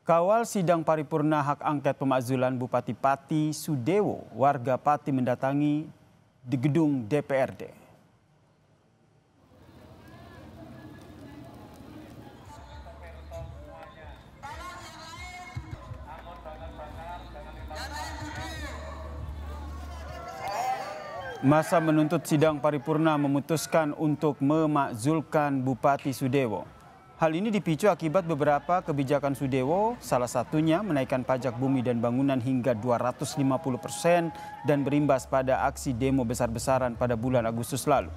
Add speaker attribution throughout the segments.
Speaker 1: Kawal sidang paripurna hak angket pemakzulan Bupati Pati Sudewo, warga Pati mendatangi di gedung DPRD. Masa menuntut sidang paripurna memutuskan untuk memakzulkan Bupati Sudewo. Hal ini dipicu akibat beberapa kebijakan Sudewo, salah satunya menaikkan pajak bumi dan bangunan hingga 250% dan berimbas pada aksi demo besar-besaran pada bulan Agustus lalu.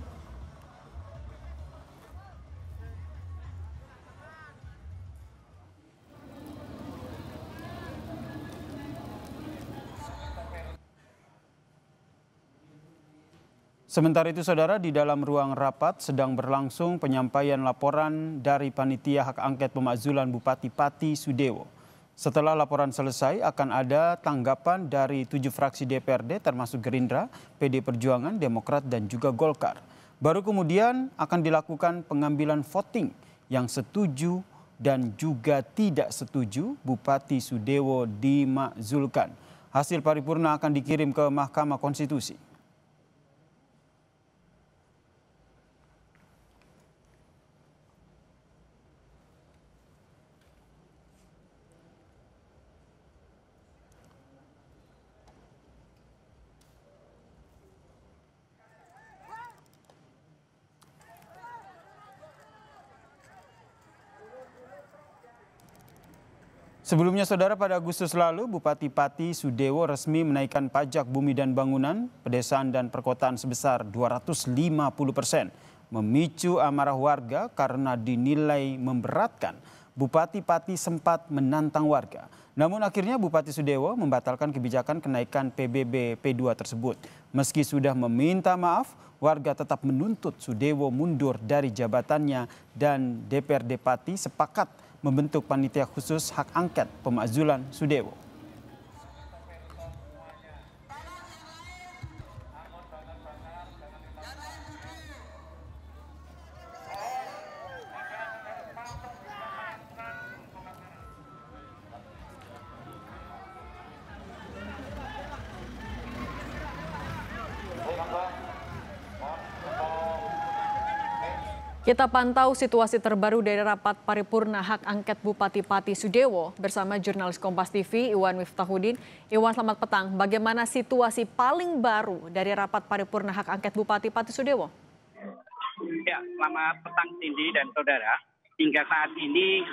Speaker 1: Sementara itu, saudara, di dalam ruang rapat sedang berlangsung penyampaian laporan dari Panitia Hak Angket Pemakzulan Bupati Pati Sudewo. Setelah laporan selesai, akan ada tanggapan dari 7 fraksi DPRD termasuk Gerindra, PD Perjuangan, Demokrat, dan juga Golkar. Baru kemudian akan dilakukan pengambilan voting yang setuju dan juga tidak setuju Bupati Sudewo dimakzulkan. Hasil paripurna akan dikirim ke Mahkamah Konstitusi. Sebelumnya, saudara, pada Agustus lalu, Bupati Pati Sudewo resmi menaikkan pajak bumi dan bangunan, pedesaan dan perkotaan sebesar 250%, memicu amarah warga karena dinilai memberatkan. Bupati Pati sempat menantang warga. Namun akhirnya Bupati Sudewo membatalkan kebijakan kenaikan PBB P2 tersebut. Meski sudah meminta maaf, warga tetap menuntut Sudewo mundur dari jabatannya dan DPRD Pati sepakat membentuk panitia khusus hak angket pemakzulan Sudewo.
Speaker 2: Kita pantau situasi terbaru dari rapat paripurna hak angket Bupati Pati Sudewo bersama jurnalis Kompas TV Iwan Miftahudin. Iwan, selamat petang. Bagaimana situasi paling baru dari rapat paripurna hak angket Bupati Pati Sudewo?
Speaker 3: Ya, selamat petang Cindy dan saudara. Hingga saat ini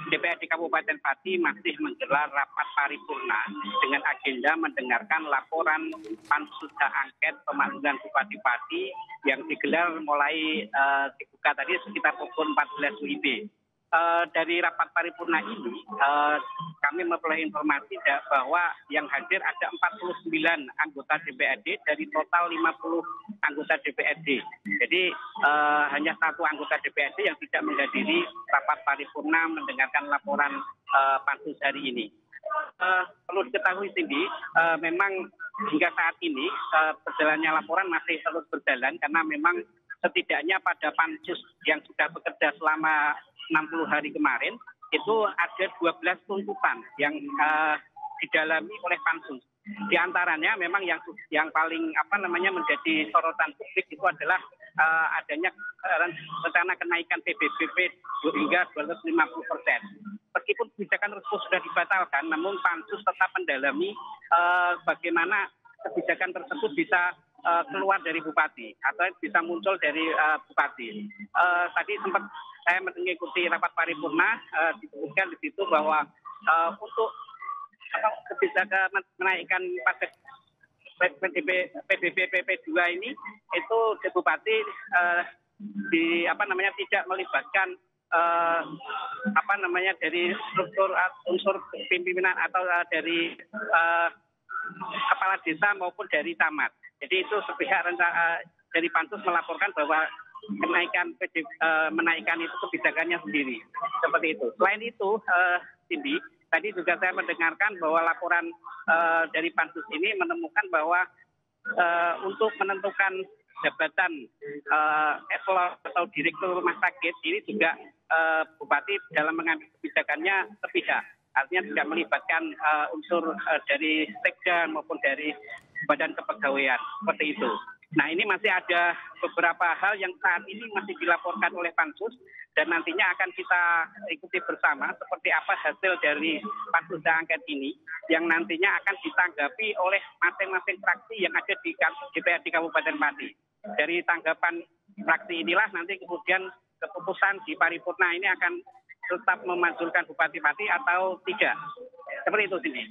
Speaker 3: DPRD Kabupaten Pati masih menggelar rapat paripurna dengan agenda mendengarkan laporan pansus hak angket pemakzulan Bupati Pati yang digelar mulai dibuka tadi sekitar pukul 14 WIB. Dari rapat paripurna ini kami memperoleh informasi bahwa yang hadir ada 49 anggota DPRD dari total 50 anggota DPRD. Jadi hanya satu anggota DPRD yang tidak menghadiri rapat paripurna mendengarkan laporan pansus hari ini. Perlu diketahui Cindy, memang hingga saat ini perjalannya laporan masih terus berjalan karena memang setidaknya pada pansus yang sudah bekerja selama 60 hari kemarin itu ada 12 tuntutan yang didalami oleh pansus. Di antaranya memang yang paling menjadi sorotan publik itu adalah adanya rencana kenaikan PBB hingga 250%. Meskipun kebijakan tersebut sudah dibatalkan, namun pansus tetap mendalami bagaimana kebijakan tersebut bisa keluar dari bupati atau bisa muncul dari bupati. Tadi sempat saya mengikuti rapat paripurna, disebutkan di situ bahwa untuk kebijakan menaikkan pajak PBB PP2 ini itu di bupati tidak melibatkan dari struktur unsur pimpinan atau dari kepala desa maupun dari camat. Jadi itu sepihak dari pansus melaporkan bahwa menaikkan itu kebijakannya sendiri. Seperti itu. Selain itu, Cindy, tadi juga saya mendengarkan bahwa laporan dari pansus ini menemukan bahwa untuk menentukan jabatan eselon atau direktur rumah sakit ini juga Bupati dalam mengambil kebijakannya sepihak. Artinya tidak melibatkan unsur dari sekda maupun dari badan kepegawaian, seperti itu. Nah, ini masih ada beberapa hal yang saat ini masih dilaporkan oleh Pansus dan nantinya akan kita ikuti bersama seperti apa hasil dari Pansus hak angket ini yang nantinya akan ditanggapi oleh masing-masing fraksi yang ada di DPRD Kabupaten Pati. Dari tanggapan fraksi inilah nanti kemudian keputusan di paripurna ini akan tetap memanjurkan Bupati Pati atau tidak. Seperti itu sini.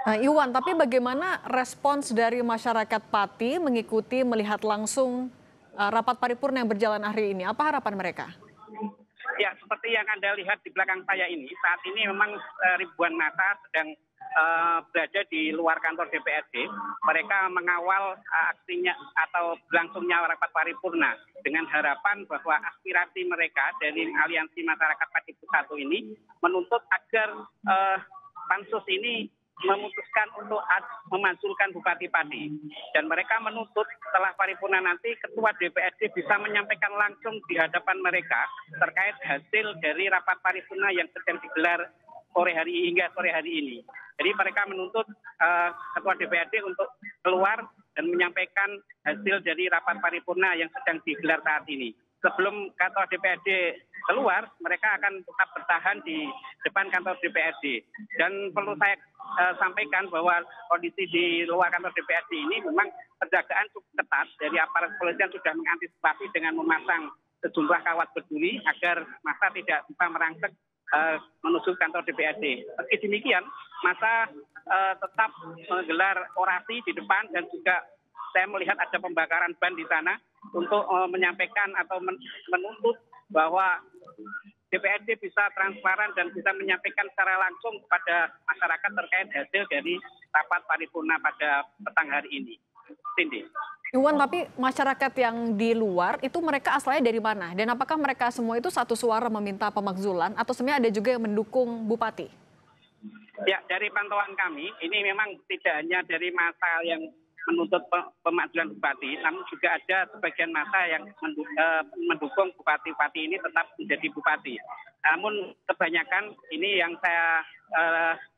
Speaker 2: Iwan, tapi bagaimana respons dari masyarakat Pati mengikuti melihat langsung rapat paripurna yang berjalan hari ini? Apa harapan mereka?
Speaker 3: Ya, seperti yang Anda lihat di belakang saya ini, saat ini memang ribuan massa sedang berada di luar kantor DPRD. Mereka mengawal aksinya atau berlangsungnya rapat paripurna dengan harapan bahwa aspirasi mereka dari Aliansi Masyarakat Pati Bersatu ini menuntut agar Pansus ini memutuskan untuk memansulkan Bupati Pati. Dan mereka menuntut setelah paripurna nanti Ketua DPRD bisa menyampaikan langsung di hadapan mereka terkait hasil dari rapat paripurna yang sedang digelar hingga sore hari ini. Jadi mereka menuntut Ketua DPRD untuk keluar dan menyampaikan hasil dari rapat paripurna yang sedang digelar saat ini. Sebelum Ketua DPRD keluar, mereka akan tetap bertahan di depan kantor DPRD. Dan perlu saya sampaikan bahwa kondisi di luar kantor DPRD ini memang penjagaan cukup ketat dari aparat kepolisian sudah mengantisipasi dengan memasang sejumlah kawat berduri agar massa tidak bisa merangsek menuju kantor DPRD. Meski demikian, massa tetap menggelar orasi di depan dan juga saya melihat ada pembakaran ban di sana untuk menyampaikan atau menuntut bahwa DPRD bisa transparan dan bisa menyampaikan secara langsung kepada masyarakat terkait hasil dari rapat paripurna pada petang hari ini. Cindy.
Speaker 2: Iwan, tapi masyarakat yang di luar itu mereka asalnya dari mana? Dan apakah mereka semua itu satu suara meminta pemakzulan atau sebenarnya ada juga yang mendukung Bupati?
Speaker 3: Ya, dari pantauan kami, ini memang tidak hanya dari massa yang menuntut pemakzulan Bupati, namun juga ada sebagian massa yang mendukung Bupati Pati ini tetap menjadi Bupati. Namun kebanyakan ini yang saya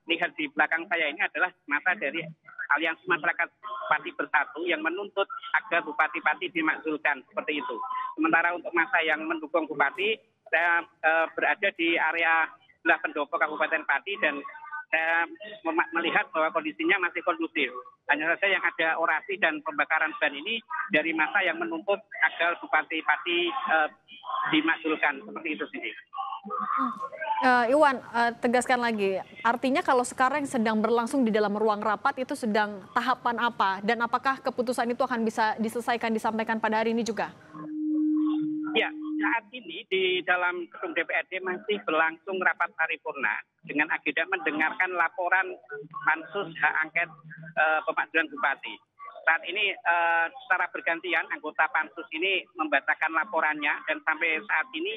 Speaker 3: lihat di belakang saya ini adalah massa dari Aliansi Masyarakat Pati Bersatu yang menuntut agar Bupati Pati dimakzulkan seperti itu. Sementara untuk massa yang mendukung Bupati, saya berada di area sebelah pendopo Kabupaten Pati dan saya melihat bahwa kondisinya masih kondusif. Hanya saja yang ada orasi dan pembakaran ban ini dari massa yang menuntut agar Bupati Pati dimakzulkan seperti itu sendiri.
Speaker 2: Iwan, tegaskan lagi, artinya kalau sekarang sedang berlangsung di dalam ruang rapat itu sedang tahapan apa? Dan apakah keputusan itu akan bisa diselesaikan, disampaikan pada hari ini juga?
Speaker 3: Ya, saat ini di dalam gedung DPRD masih berlangsung rapat paripurna dengan agenda mendengarkan laporan Pansus hak angket pemakzulan Bupati. Saat ini secara bergantian anggota Pansus ini membacakan laporannya dan sampai saat ini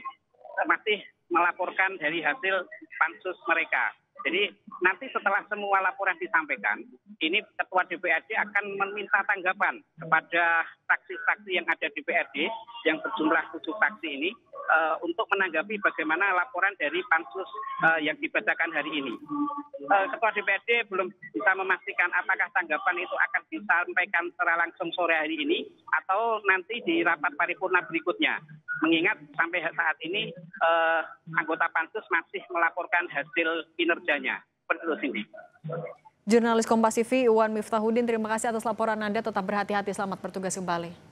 Speaker 3: masih melaporkan dari hasil Pansus mereka. Jadi nanti setelah semua laporan disampaikan, ini Ketua DPRD akan meminta tanggapan kepada fraksi-fraksi yang ada di DPRD yang berjumlah 7 fraksi ini untuk menanggapi bagaimana laporan dari Pansus yang dibacakan hari ini. Ketua DPRD belum bisa memastikan apakah tanggapan itu akan disampaikan secara langsung sore hari ini atau nanti di rapat paripurna berikutnya. Mengingat sampai saat ini anggota Pansus masih melaporkan hasil kinerjanya. Seperti itu, Cindy.
Speaker 2: Jurnalis Kompas TV Iwan Miftahudin, terima kasih atas laporan Anda. Tetap berhati-hati, selamat bertugas kembali.